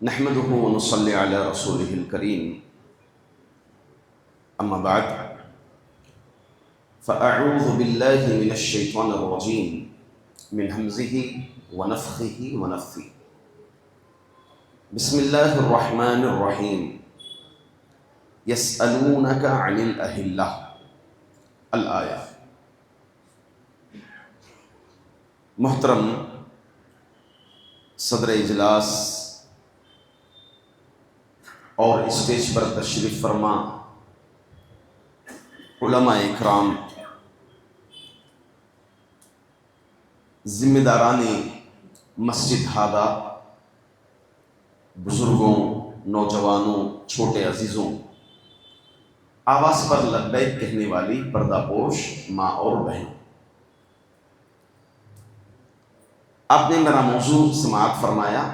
نحمده ونصلي على رسوله الكريم اما بعد فاعوذ بالله من الشيطان الرجيم من همزه ونفخه ونفثه بسم الله الرحمن الرحيم يسألونك عن الأهلة الآية۔ محترم صدر اجلاس اور اسٹیج پر تشریف فرما علماء اکرام، ذمہ داران مسجد ہادہ، بزرگوں، نوجوانوں، چھوٹے عزیزوں، آواز پر لبیک کہنے والی پردہ پوش ماں اور بہنوں، آپ نے میرا موضوع سماعت فرمایا،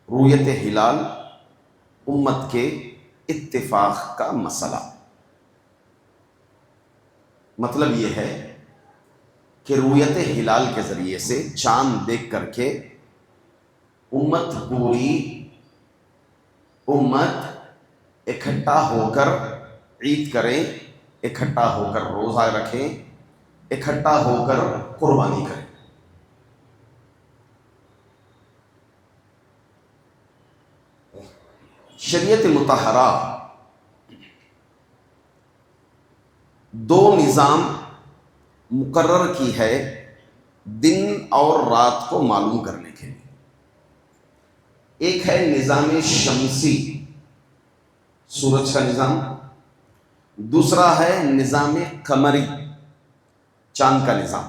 رؤیت ہلال امت کے اتفاق کا مسئلہ۔ مطلب یہ ہے کہ رؤیت ہلال کے ذریعے سے چاند دیکھ کر کے پوری امت اکٹھا ہو کر عید کریں، اکٹھا ہو کر روزہ رکھیں، اکٹھا ہو کر قربانی کریں۔ شریعت مطہرہ دو نظام مقرر کی ہے دن اور رات کو معلوم کرنے کے لیے۔ ایک ہے نظام شمسی، سورج کا نظام، دوسرا ہے نظام قمری، چاند کا نظام۔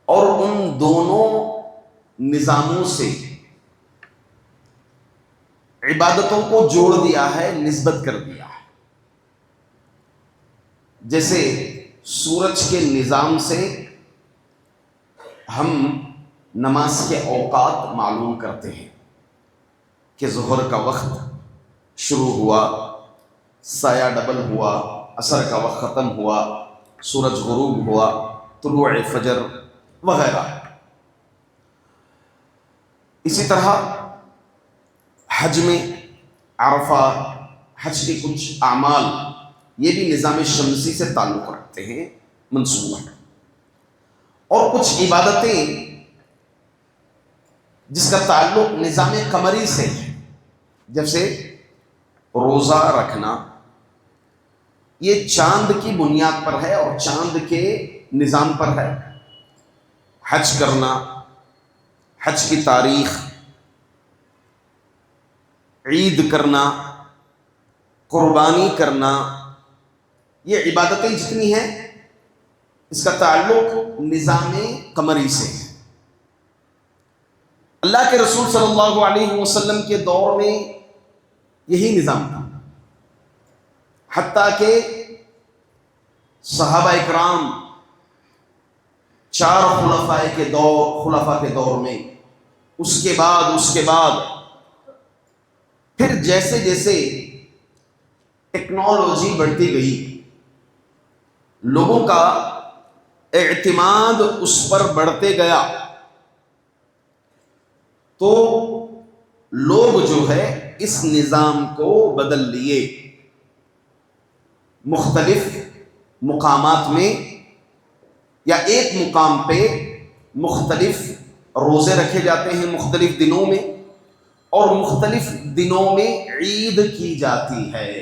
اور ان دونوں نظاموں سے عبادتوں کو جوڑ دیا ہے، نسبت کر دیا ہے۔ جیسے سورج کے نظام سے ہم نماز کے اوقات معلوم کرتے ہیں کہ ظہر کا وقت شروع ہوا، سایہ ڈبل ہوا، عصر کا وقت ختم ہوا، سورج غروب ہوا، طلوع فجر وغیرہ۔ اسی طرح حج میں عرفہ، حج کے کچھ اعمال یہ بھی نظام شمسی سے تعلق رکھتے ہیں، منسوخ ہے۔ اور کچھ عبادتیں جس کا تعلق نظام قمری سے ہے، جیسے روزہ رکھنا، یہ چاند کی بنیاد پر ہے اور چاند کے نظام پر ہے۔ حج کرنا، حج کی تاریخ، عید کرنا، قربانی کرنا، یہ عبادتیں جتنی ہیں اس کا تعلق نظام قمری سے ہے۔ اللہ کے رسول صلی اللہ علیہ وسلم کے دور میں یہی نظام تھا، حتیٰ کہ صحابہ اکرام چار خلفاء کے دور میں، اس کے بعد پھر جیسے جیسے ٹیکنالوجی بڑھتی گئی، لوگوں کا اعتماد اس پر بڑھتے گیا، تو لوگ جو ہے اس نظام کو بدل لیے۔ مختلف مقامات میں یا ایک مقام پہ مختلف روزے رکھے جاتے ہیں مختلف دنوں میں، اور مختلف دنوں میں عید کی جاتی ہے۔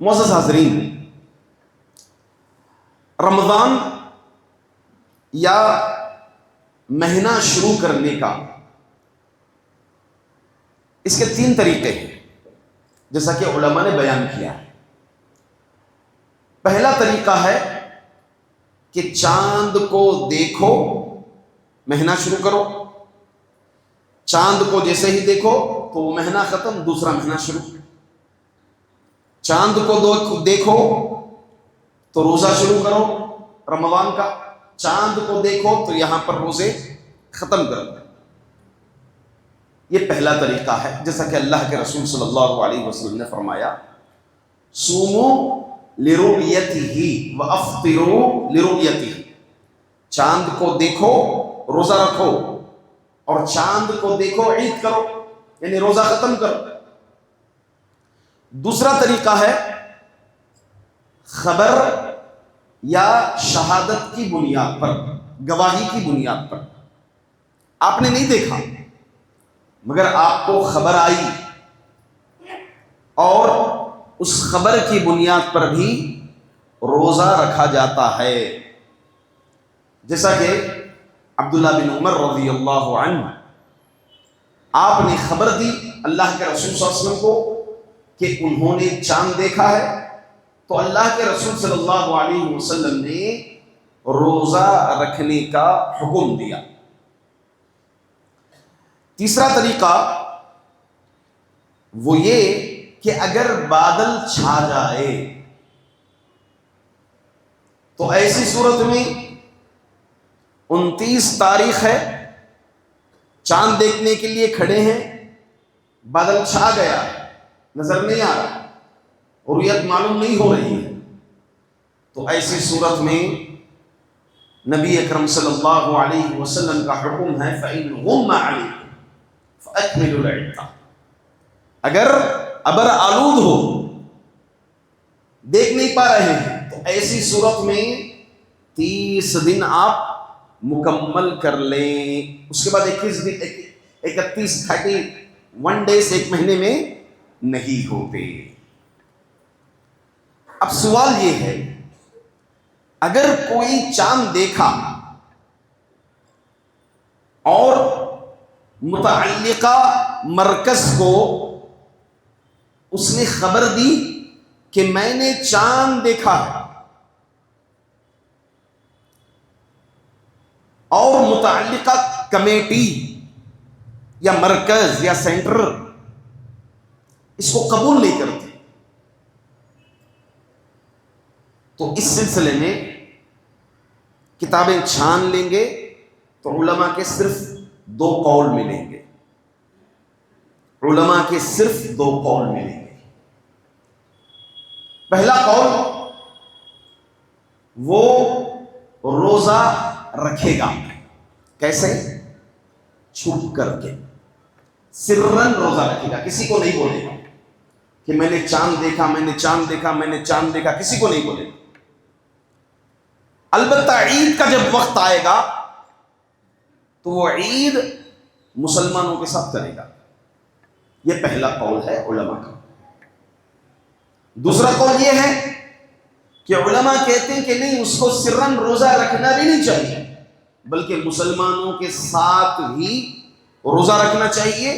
معزز حاضرین، رمضان یا مہینہ شروع کرنے کا اس کے 3 طریقے ہیں، جیسا کہ علماء نے بیان کیا ہے۔ پہلا طریقہ ہے کہ چاند کو دیکھو، مہینہ شروع کرو، چاند کو جیسے ہی دیکھو تو وہ مہینہ ختم، دوسرا مہینہ شروع۔ چاند کو دیکھو تو روزہ شروع کرو رمضان کا، چاند کو دیکھو تو یہاں پر روزے ختم کرو۔ یہ پہلا طریقہ ہے، جیسا کہ اللہ کے رسول صلی اللہ علیہ وسلم نے فرمایا، صوموا لرؤیتہ وافطروا لرؤیتہ، چاند کو دیکھو روزہ رکھو، اور چاند کو دیکھو عید کرو، یعنی روزہ ختم کرو۔ دوسرا طریقہ ہے خبر یا شہادت کی بنیاد پر، گواہی کی بنیاد پر۔ آپ نے نہیں دیکھا مگر آپ کو خبر آئی، اور اس خبر کی بنیاد پر بھی روزہ رکھا جاتا ہے، جیسا کہ عبداللہ بن عمر رضی اللہ عنہ، آپ نے خبر دی اللہ کے رسول صلی اللہ علیہ وسلم کو کہ انہوں نے چاند دیکھا ہے، تو اللہ کے رسول صلی اللہ علیہ وسلم نے روزہ رکھنے کا حکم دیا۔ تیسرا طریقہ وہ یہ کہ اگر بادل چھا جائے تو ایسی صورت میں 29 تاریخ ہے، چاند دیکھنے کے لیے کھڑے ہیں، بادل چھا گیا، نظر نہیں آ رہا، رؤیت معلوم نہیں ہو رہی ہے، تو ایسی صورت میں نبی اکرم صلی اللہ علیہ وسلم کا حکم ہے فَإِنْ غُمَّ عَلَيْكُمْ فَأَكْمِلُوا الْعِدَّةَ، اگر ابر آلود ہو، دیکھ نہیں پا رہے ہیں، تو ایسی صورت میں 30 دن آپ مکمل کر لیں۔ اس کے بعد 31 ڈیز ایک مہینے میں نہیں ہوتے۔ اب سوال یہ ہے، اگر کوئی چاند دیکھا اور متعلقہ مرکز کو اس نے خبر دی کہ میں نے چاند دیکھا ہے، اور متعلقہ کمیٹی یا مرکز یا سینٹر اس کو قبول نہیں کرتے، تو اس سلسلے میں کتابیں چھان لیں گے تو علماء کے صرف 2 قول ملیں گے، علماء کے صرف 2 قول ملیں گے۔ پہلا قول وہ روزہ رکھے گا، کیسے؟ چھپ کر کے، سرن روزہ رکھے گا، کسی کو نہیں بولے گا کہ میں نے چاند دیکھا، میں نے چاند دیکھا، میں نے چاند دیکھا، کسی کو نہیں بولے گا۔ البتہ عید کا جب وقت آئے گا تو وہ عید مسلمانوں کے ساتھ کرے گا۔ یہ پہلا قول ہے علماء کا۔ دوسرا قول یہ ہے کہ علماء کہتے ہیں کہ نہیں، اس کو سرن روزہ رکھنا بھی نہیں چاہیے، بلکہ مسلمانوں کے ساتھ ہی روزہ رکھنا چاہیے،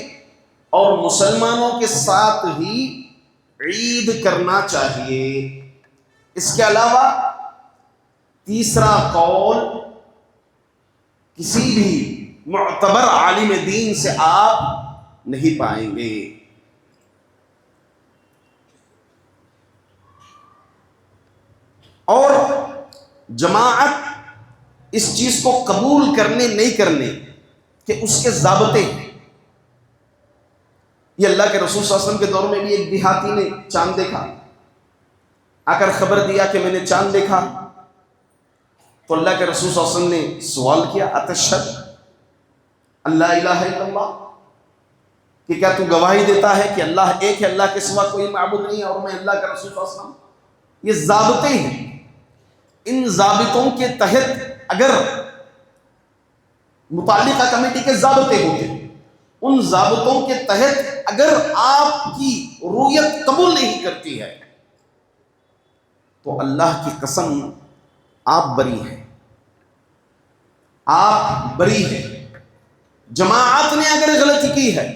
اور مسلمانوں کے ساتھ ہی عید کرنا چاہیے۔ اس کے علاوہ تیسرا قول کسی بھی معتبر عالم دین سے آپ نہیں پائیں گے۔ اور جماعت اس چیز کو قبول کرنے نہیں کرنے کہ اس کے ضابطے ہیں۔ یہ اللہ کے رسول صلی اللہ علیہ وسلم کے دور میں بھی ایک دیہاتی نے چاند دیکھا، آ کر خبر دیا کہ میں نے چاند دیکھا، تو اللہ کے رسول صلی اللہ علیہ وسلم نے سوال کیا، اتشہد اللہ الہ الا اللہ، کہ کیا تو گواہی دیتا ہے کہ اللہ ایک ہے، اللہ کے سوا کوئی معبود نہیں ہے، اور میں اللہ کے رسول صلی اللہ علیہ وسلم۔ یہ ضابطے ہیں، ان ضابطوں کے تحت اگر متعلقہ کمیٹی کے ضابطے ہوتے، ان ضابطوں کے تحت اگر آپ کی رؤیت قبول نہیں کرتی ہے تو اللہ کی قسم آپ بری ہیں، آپ بری ہیں۔ جماعت نے اگر غلطی کی ہے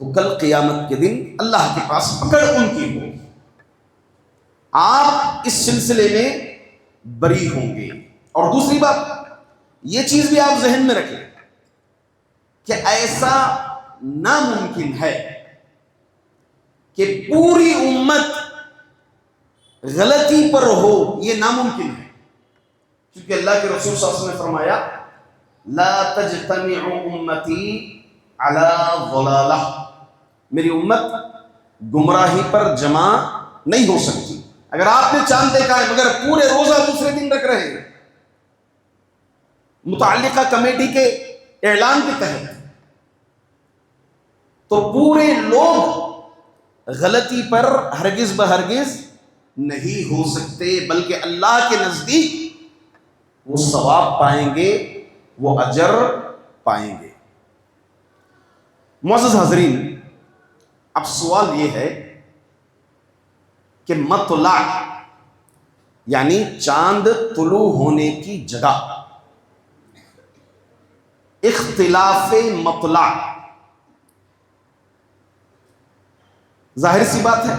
تو کل قیامت کے دن اللہ کے پاس پکڑ ان کی ہوگی، آپ اس سلسلے میں بری ہوں گے۔ اور دوسری بات یہ چیز بھی آپ ذہن میں رکھیں کہ ایسا ناممکن ہے کہ پوری امت غلطی پر ہو، یہ ناممکن ہے، کیونکہ اللہ کے رسول صلی اللہ علیہ وسلم نے فرمایا لا تجتمع امتی علی ضلالہ، میری امت گمراہی پر جمع نہیں ہو سکتی۔ اگر آپ نے چاند دیکھا ہے مگر پورے روزہ دوسرے دن رکھ رہے ہیں متعلقہ کمیٹی کے اعلان کے تحت، تو پورے لوگ غلطی پر ہرگز بہرگز نہیں ہو سکتے، بلکہ اللہ کے نزدیک وہ ثواب پائیں گے، وہ اجر پائیں گے۔ معزز حاضرین، اب سوال یہ ہے کہ مطلع یعنی چاند طلوع ہونے کی جگہ، اختلاف مطلع، ظاہر سی بات ہے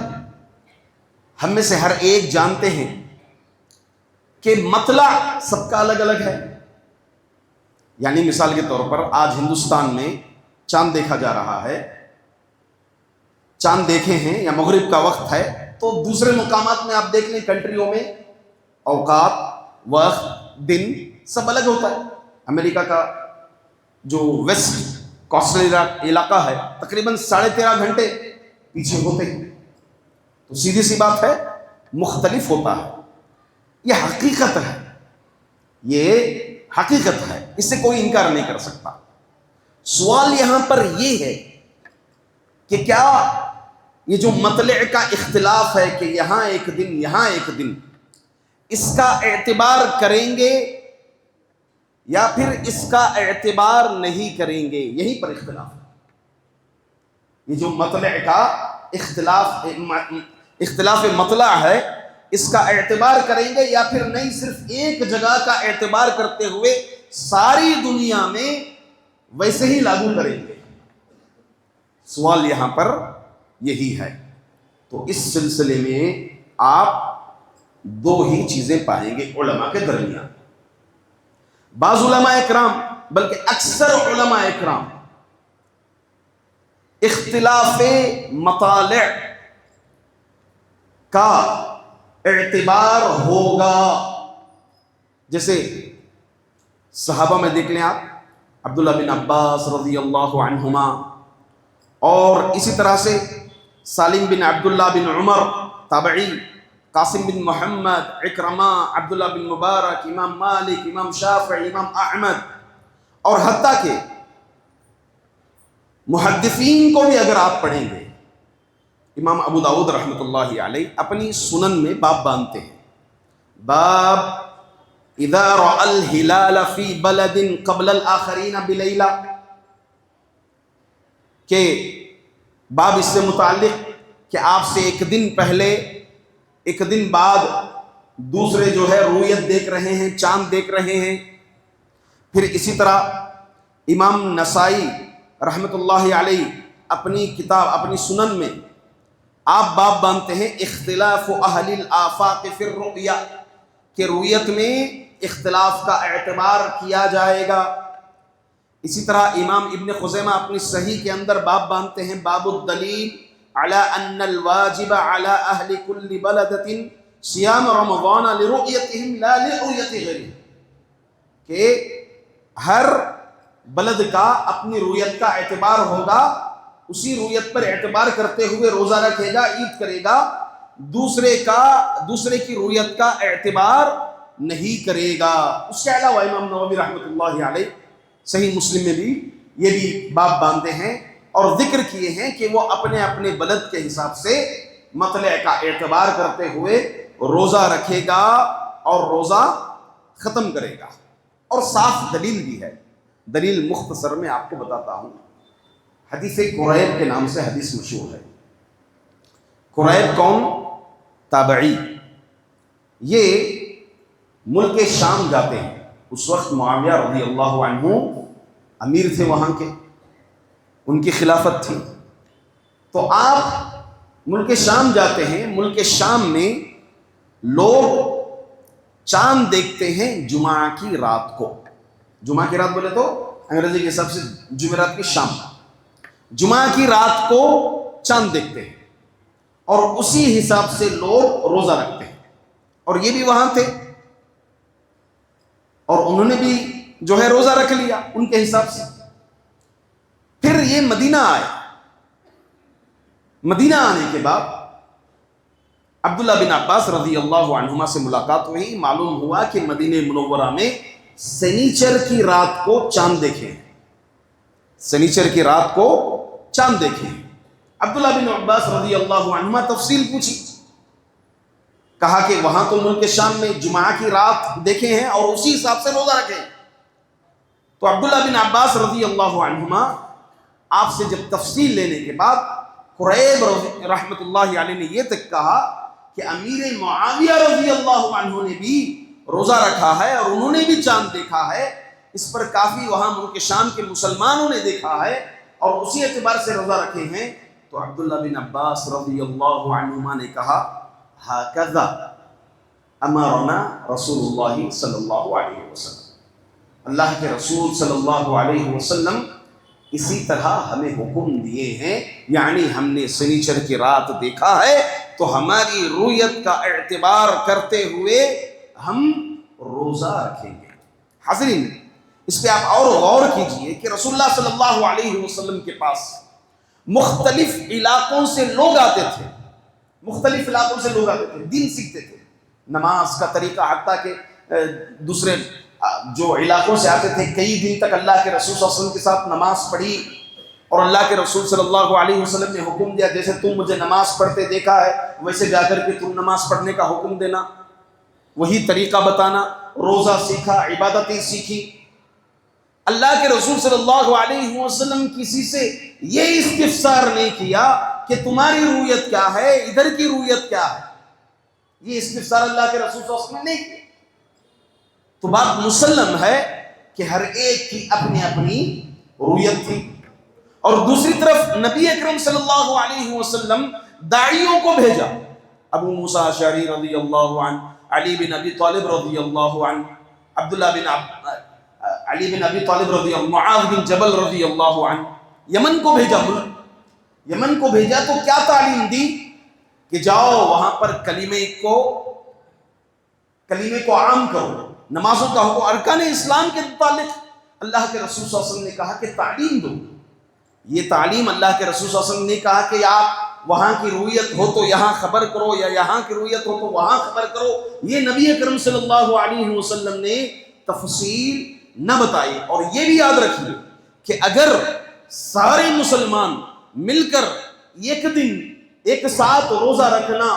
ہم میں سے ہر ایک جانتے ہیں کہ مطلع سب کا الگ الگ ہے۔ یعنی مثال کے طور پر آج ہندوستان میں چاند دیکھا جا رہا ہے، چاند دیکھے ہیں یا مغرب کا وقت ہے، تو دوسرے مقامات میں آپ دیکھ لیں کنٹریوں میں اوقات، وقت، دن سب الگ ہوتا ہے۔ امریکہ کا جو ویسٹ کوسٹل علاقہ ہے تقریباً 13.5 گھنٹے پیچھے ہوتے ہیں، تو سیدھی سی بات ہے مختلف ہوتا ہے۔ یہ حقیقت ہے، یہ حقیقت ہے، اس سے کوئی انکار نہیں کر سکتا۔ سوال یہاں پر یہ ہے کہ کیا یہ جو مطلع کا اختلاف ہے کہ یہاں ایک دن یہاں ایک دن، اس کا اعتبار کریں گے یا پھر اس کا اعتبار نہیں کریں گے، یہیں پر اختلاف ہے۔ یہ جو مطلع کا اختلاف مطلع ہے، اس کا اعتبار کریں گے یا پھر نہیں، صرف ایک جگہ کا اعتبار کرتے ہوئے ساری دنیا میں ویسے ہی لاگو کریں گے۔ سوال یہاں پر یہی ہے۔ تو اس سلسلے میں آپ دو ہی چیزیں پائیں گے علماء کے درمیان۔ بعض علماء اکرام بلکہ اکثر علماء اکرام اختلاف مطالع کا اعتبار ہوگا، جیسے صحابہ میں دیکھ لیں آپ، عبداللہ بن عباس رضی اللہ عنہما، اور اسی طرح سے سالم بن عبداللہ بن عمر تابعی، قاسم بن محمد، اکرمہ، عبداللہ بن مبارک، امام مالک، امام شافعی، امام احمد، اور حتیٰ کہ محدثین کو بھی اگر آپ پڑھیں گے، امام ابو داؤد رحمۃ اللہ علیہ اپنی سنن میں باب باندھتے ہیں، باب اذا رأى الہلال فی بلد قبل الآخرین بلیلہ، کہ باب اس سے متعلق کہ آپ سے ایک دن پہلے ایک دن بعد دوسرے جو ہے رؤیت دیکھ رہے ہیں، چاند دیکھ رہے ہیں۔ پھر اسی طرح امام نسائی رحمۃ اللہ علیہ اپنی کتاب اپنی سنن میں آپ باب باندھتے ہیں اختلاف اہل الآفاق فی الرؤیا، کہ رؤیت میں اختلاف کا اعتبار کیا جائے گا۔ اسی طرح امام ابن خزیمہ اپنی صحیح کے اندر باب باندھتے ہیں باب الدلیل علی ان الواجب علی اہل کل بلدۃ صیام رمضان لرؤیتہم لا لرؤیت غیرہم، کہ ہر بلد کا اپنی رؤیت کا اعتبار ہوگا، اسی رؤیت پر اعتبار کرتے ہوئے روزہ رکھے گا، عید کرے گا، دوسرے کی رؤیت کا اعتبار نہیں کرے گا۔ اس کے علاوہ امام نووی رحمۃ اللہ علیہ صحیح مسلم میں بھی یہ بھی باب باندھے ہیں اور ذکر کیے ہیں کہ وہ اپنے اپنے بلد کے حساب سے مطلع کا اعتبار کرتے ہوئے روزہ رکھے گا اور روزہ ختم کرے گا۔ اور صاف دلیل بھی ہے، دلیل مختصر میں آپ کو بتاتا ہوں۔ حدیث قریب کے نام سے حدیث مشہور ہے۔ قریب کون؟ تابعی۔ یہ ملک شام جاتے ہیں، اس وقت معاویہ رضی اللہ عنہ امیر تھے وہاں کے، ان کی خلافت تھی، تو آپ ملک شام جاتے ہیں۔ ملک شام میں لوگ چاند دیکھتے ہیں جمعہ کی رات کو۔ جمعہ کی رات بولے تو انگریزی کے حساب سے جمعرات کی شام، جمعہ کی رات کو چاند دیکھتے ہیں اور اسی حساب سے لوگ روزہ رکھتے ہیں۔ اور یہ بھی وہاں تھے اور انہوں نے بھی جو ہے روزہ رکھ لیا ان کے حساب سے۔ پھر یہ مدینہ آئے، مدینہ آنے کے بعد عبداللہ بن عباس رضی اللہ عنہما سے ملاقات ہوئی، معلوم ہوا کہ مدینہ منورہ میں سنیچر کی رات کو چاند دیکھے ہیں، سنیچر کی رات کو چاند دیکھے ہیں۔ عبداللہ بن عباس رضی اللہ عنہما تفصیل پوچھی، کہا کہ وہاں تو ملک شام میں جمعہ کی رات دیکھے ہیں اور اسی حساب سے روزہ رکھے ہیں۔ تو عبداللہ بن عباس رضی اللہ عنہما آپ سے جب تفصیل لینے کے بعد قریب رحمۃ اللہ علیہ نے یہ تک کہا کہ امیر معاویہ رضی اللہ عنہ نے بھی روزہ رکھا ہے اور انہوں نے بھی چاند دیکھا ہے، اس پر کافی وہاں ملک شام کے مسلمانوں نے دیکھا ہے اور اسی اعتبار سے روزہ رکھے ہیں۔ تو عبداللہ بن عباس رضی اللہ عنہما نے کہا ہاکذا امرنا رسول اللہ صلی اللہ علیہ وسلم، اللہ کے رسول صلی اللہ علیہ وسلم اسی طرح ہمیں حکم دیے ہیں، یعنی ہم نے سنیچر کی رات دیکھا ہے تو ہماری رویت کا اعتبار کرتے ہوئے ہم روزہ رکھیں گے۔ حاضرین، اس پہ آپ اور غور کیجئے کہ رسول اللہ صلی اللہ علیہ وسلم کے پاس مختلف علاقوں سے لوگ آتے تھے، مختلف علاقوں سے لوگ آتے تھے، دین سیکھتے تھے، نماز کا طریقہ، حتیٰ کہ دوسرے جو علاقوں سے آتے تھے کئی دن تک اللہ کے رسول صلی اللہ علیہ وسلم کے ساتھ نماز پڑھی، اور اللہ کے رسول صلی اللہ علیہ وسلم نے حکم دیا جیسے تم مجھے نماز پڑھتے دیکھا ہے ویسے جا کر کے تم نماز پڑھنے کا حکم دینا، وہی طریقہ بتانا، روزہ سیکھا، عبادتیں سیکھی۔ اللہ کے رسول صلی اللہ علیہ وسلم کسی سے یہ استفسار نہیں کیا کہ تمہاری رویت کیا ہے، ادھر کی رویت کیا ہے، یہ استفسار اللہ کے رسول صلی اللہ علیہ وسلم نے نہیں کیا۔ تو بات مسلم ہے کہ ہر ایک کی اپنی اپنی رویت تھی، اور دوسری طرف نبی اکرم صلی اللہ علیہ وسلم داعیوں کو بھیجا، ابو موسیٰ اشعری رضی اللہ عنہ، علی بن ابی طالب رضی اللہ عنہ، عبداللہ بن علی بن ابی طالب رضی اللہ عنہ، معاذ بن جبل رضی اللہ عنہ، یمن کو بھیجا، یمن کو بھیجا تو کیا تعلیم دی کہ جاؤ وہاں پر کلمے کو عام کرو، نمازوں کا حکم، ارکان اسلام کے متعلق اللہ کے رسول صلی اللہ علیہ وسلم نے کہا کہ تعلیم دو۔ یہ تعلیم اللہ کے رسول صلی اللہ علیہ وسلم نے کہا کہ آپ وہاں کی رویت ہو تو یہاں خبر کرو، یا یہاں کی رویت ہو تو وہاں خبر کرو، یہ نبی اکرم صلی اللہ علیہ وسلم نے تفصیل نہ بتائی۔ اور یہ بھی یاد رکھیے کہ اگر سارے مسلمان مل کر ایک دن ایک ساتھ روزہ رکھنا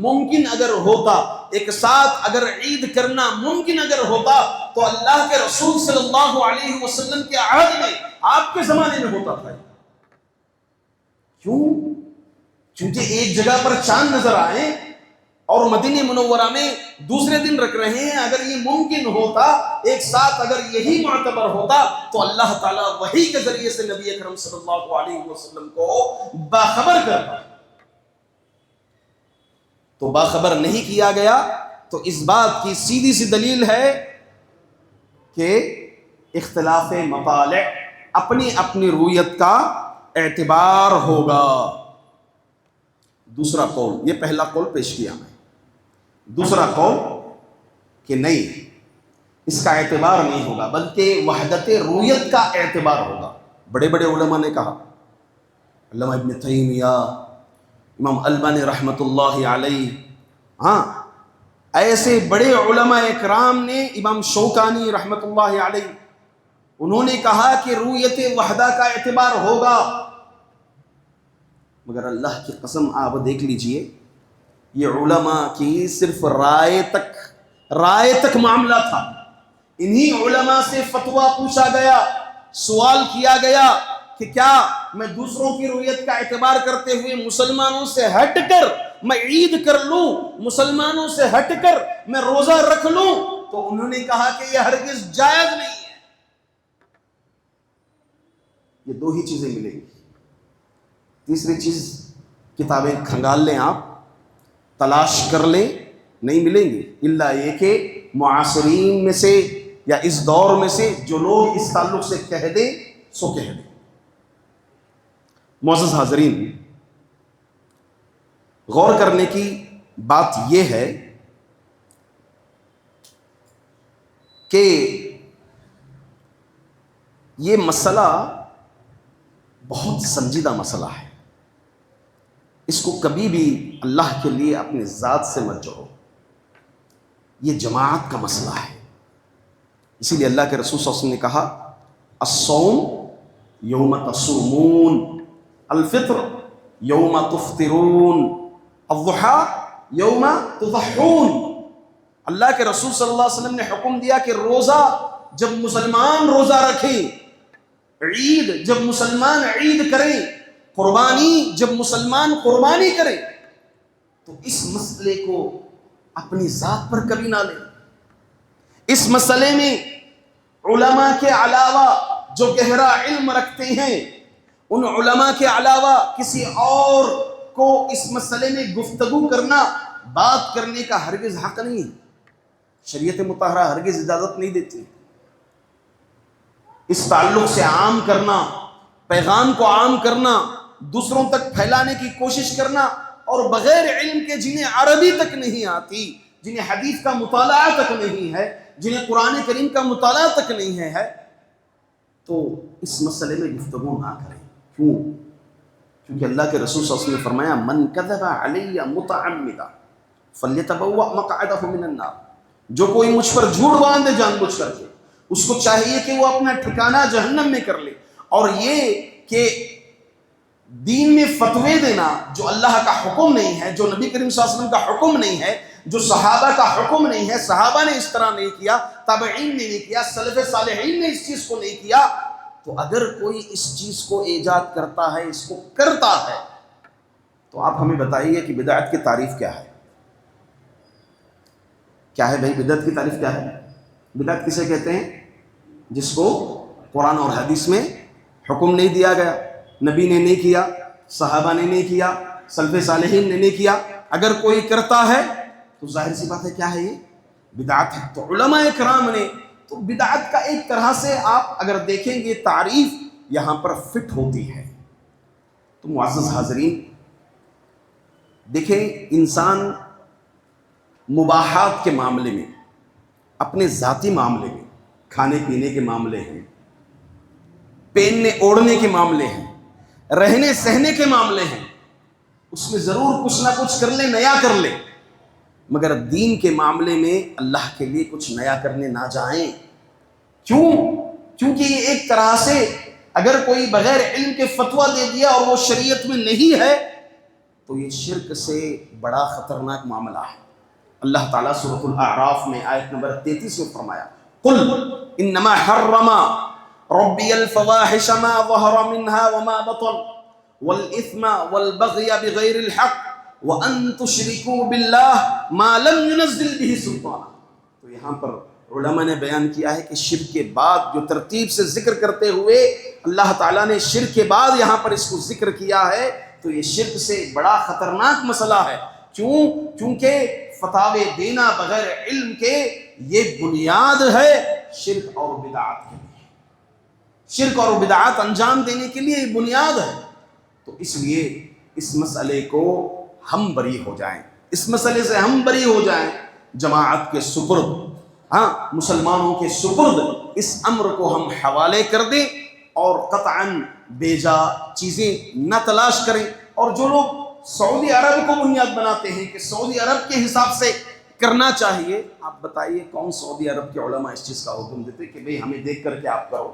ممکن اگر ہوتا، ایک ساتھ اگر عید کرنا ممکن اگر ہوتا تو اللہ کے رسول صلی اللہ علیہ وسلم کے عہد میں، آپ کے زمانے میں ہوتا تھا۔ کیوں؟ چونکہ ایک جگہ پر چاند نظر آئے اور مدینہ منورہ میں دوسرے دن رکھ رہے ہیں، اگر یہ ممکن ہوتا ایک ساتھ، اگر یہی معتبر ہوتا تو اللہ تعالیٰ وحی کے ذریعے سے نبی اکرم صلی اللہ علیہ وسلم کو باخبر کرتا، تو باخبر نہیں کیا گیا۔ تو اس بات کی سیدھی سی دلیل ہے کہ اختلاف مطالع اپنی اپنی رویت کا اعتبار ہوگا۔ دوسرا قول، یہ پہلا قول پیش کیا میں، دوسرا قول کہ نہیں، اس کا اعتبار نہیں ہوگا بلکہ وحدت رویت کا اعتبار ہوگا۔ بڑے بڑے علماء نے کہا، علامہ ابن تیمیہ، امام البانی رحمۃ اللہ علیہ، ہاں ایسے بڑے علماء اکرام نے، امام شوکانی رحمۃ اللہ علیہ، انہوں نے کہا کہ رویت وحدہ کا اعتبار ہوگا، مگر اللہ کی قسم آپ دیکھ لیجئے یہ علماء کی صرف رائے تک معاملہ تھا۔ انہی علماء سے فتویٰ پوچھا گیا، سوال کیا گیا کہ کیا میں دوسروں کی رویت کا اعتبار کرتے ہوئے مسلمانوں سے ہٹ کر میں عید کر لوں، مسلمانوں سے ہٹ کر میں روزہ رکھ لوں؟ تو انہوں نے کہا کہ یہ ہرگز جائز نہیں ہے۔ یہ دو ہی چیزیں ملیں گی۔ تیسری چیز کتابیں کھنگال لیں، آپ تلاش کر لیں، نہیں ملیں گی، الا یہ کہ معاصرین میں سے یا اس دور میں سے جو لوگ اس تعلق سے کہہ دیں سو کہہ دیں۔ معزز حاضرین، غور کرنے کی بات یہ ہے کہ یہ مسئلہ بہت سنجیدہ مسئلہ ہے، اس کو کبھی بھی اللہ کے لیے اپنے ذات سے مت جوڑو۔ یہ جماعت کا مسئلہ ہے، اسی لیے اللہ کے رسول صلی اللہ علیہ وسلم نے کہا الصوم یوم تصومون، الفطر یوم تفطرون، الضحى یوم تضحون۔ اللہ کے رسول صلی اللہ علیہ وسلم نے حکم دیا کہ روزہ جب مسلمان روزہ رکھیں، عید جب مسلمان عید کریں، قربانی جب مسلمان قربانی کریں، تو اس مسئلے کو اپنی ذات پر کبھی نہ لیں۔ اس مسئلے میں علماء کے علاوہ جو گہرا علم رکھتے ہیں، ان علماء کے علاوہ کسی اور کو اس مسئلے میں گفتگو کرنا، بات کرنے کا ہرگز حق نہیں ہے۔ شریعت مطہرہ ہرگز اجازت نہیں دیتی۔ اس تعلق سے عام کرنا، پیغام کو عام کرنا، دوسروں تک پھیلانے کی کوشش کرنا، اور بغیر علم کے جنہیں عربی تک نہیں آتی، جنہیں حدیث کا مطالعہ تک نہیں ہے، جنہیں قرآن کریم کا مطالعہ تک نہیں ہے، تو اس مسئلے میں گفتگو نہ کریں۔ کیوں؟ کیونکہ اللہ کے رسول صلی اللہ علیہ وسلم نے فرمایا من کذب علی متعمدا فلیتبوأ مقعدہ من النار، جو کوئی مجھ پر جھوٹ باندھے جان بوجھ کر کے، اس کو چاہیے کہ وہ اپنا ٹھکانہ جہنم میں کر لے۔ اور یہ کہ دین میں فتوے دینا جو اللہ کا حکم نہیں ہے، جو نبی کریم صلی اللہ علیہ وسلم کا حکم نہیں ہے، جو صحابہ کا حکم نہیں ہے، صحابہ نے اس طرح نہیں کیا، تابعین نے نہیں کیا، سلف صالحین نے اس چیز کو نہیں کیا، تو اگر کوئی اس چیز کو ایجاد کرتا ہے، اس کو کرتا ہے، تو آپ ہمیں بتائیے کہ بدعت کی تعریف کیا ہے؟ کیا ہے بھائی بدعت کی تعریف کیا ہے؟ بدعت کسے کہتے ہیں؟ جس کو قرآن اور حدیث میں حکم نہیں دیا گیا، نبی نے نہیں کیا، صحابہ نے نہیں کیا، سلف صالحین نے نہیں کیا، اگر کوئی کرتا ہے تو ظاہر سی بات ہے کیا ہے؟ یہ بدعت ہے۔ تو علماء کرام نے تو بدعت کا ایک طرح سے آپ اگر دیکھیں گے تعریف یہاں پر فٹ ہوتی ہے۔ تو معزز حاضرین دیکھیں، انسان مباحات کے معاملے میں، اپنے ذاتی معاملے میں، کھانے پینے کے معاملے ہیں، پہننے اوڑھنے کے معاملے ہیں، رہنے سہنے کے معاملے ہیں، اس میں ضرور کچھ نہ کچھ کر لے، نیا کر لے، مگر دین کے معاملے میں اللہ کے لیے کچھ نیا کرنے نہ جائیں۔ کیوں؟ کیونکہ یہ ایک طرح سے اگر کوئی بغیر علم کے فتویٰ دے دیا اور وہ شریعت میں نہیں ہے تو یہ شرک سے بڑا خطرناک معاملہ ہے۔ اللہ تعالیٰ سورۃ الاعراف میں آیت نمبر 33 میں فرمایا قل انما حرم ربی الفواحش ما ظہر منها وما بطن والاثم والبغی بغیر الحق وان تشرکوا باللہ ما لم ينزل به سلطانا۔ تو یہاں پر علماء نے بیان کیا ہے کہ شرک کے بعد جو ترتیب سے ذکر کرتے ہوئے اللہ تعالیٰ نے شرک کے بعد یہاں پر اس کو ذکر کیا ہے، تو یہ شرک سے بڑا خطرناک مسئلہ ہے۔ کیوں؟ کیونکہ فتاوے دینا بغیر علم کے یہ بنیاد ہے شرک اور بدعات کے لیے، شرک اور بدعات انجام دینے کے لیے یہ بنیاد ہے۔ تو اس لیے اس مسئلے کو ہم بری ہو جائیں، اس مسئلے سے ہم بری ہو جائیں، جماعت کے سپرد، مسلمانوں کے سپرد اس امر کو ہم حوالے کر دیں اور قطعاً بیجا چیزیں نہ تلاش کریں۔ اور جو لوگ سعودی عرب کو بنیاد بناتے ہیں کہ سعودی عرب کے حساب سے کرنا چاہیے، آپ بتائیے کون سعودی عرب کے علماء اس چیز کا حکم دیتے کہ بھئی ہمیں دیکھ کر کے آپ کرو؟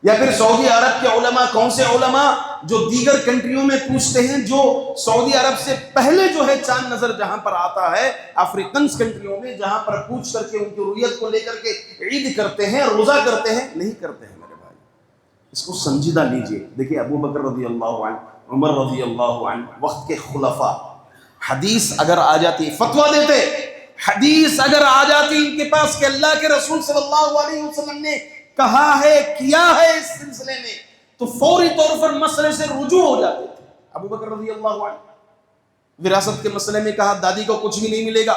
یا پھر سعودی عرب کے علماء کون سے علماء جو دیگر کنٹریوں میں پوچھتے ہیں، جو سعودی عرب سے پہلے جو ہے چاند نظر جہاں پر آتا ہے افریقنس کنٹریوں میں، جہاں پر پوچھ کر کے ان کی رویت کو لے کر کے عید کرتے ہیں، روزہ کرتے ہیں؟ نہیں کرتے ہیں میرے بھائی، اس کو سنجیدہ لیجئے۔ دیکھیے ابو بکر رضی اللہ عنہ، عمر رضی اللہ عنہ، وقت کے خلفاء، حدیث اگر آ جاتی فتویٰ دیتے، حدیث اگر آ جاتی ان کے پاس کہ اللہ کے رسول صلی اللہ علیہ وسلم نے کہا ہے، کیا ہے اس سلسلے میں، تو فوری طور پر مسئلے سے رجوع ہو جاتے تھے۔ ابو بکر رضی اللہ عنہ وراثت کے مسئلے میں کہا دادی کو کچھ بھی نہیں ملے گا،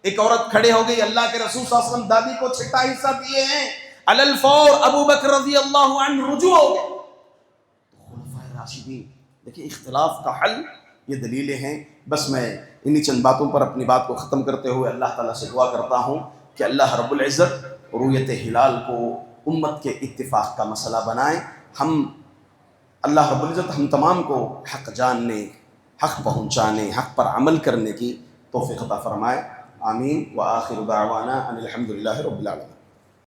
ایک عورت کھڑے ہو گئی، اللہ کے رسول صلی اللہ علیہ وسلم دادی کو 6واں حصہ دیے ہیں، علی الفور ابو بکر رضی اللہ عنہ رجوع ہو گئے۔ تو خلفائے راشدین، دیکھیں اختلاف کا حل یہ دلیلیں ہیں۔ بس میں انہی چند باتوں پر اپنی بات کو ختم کرتے ہوئے اللہ تعالیٰ سے دعا کرتا ہوں کہ اللہ رب العزت رؤیت ہلال کو امت کے اتفاق کا مسئلہ بنائیں۔ ہم اللہ رب العزت ہم تمام کو حق جاننے، حق پہنچانے، حق پر عمل کرنے کی توفیق عطا فرمائے۔ آمین۔ وآخر دعوانا ان الحمد للہ رب العالمین۔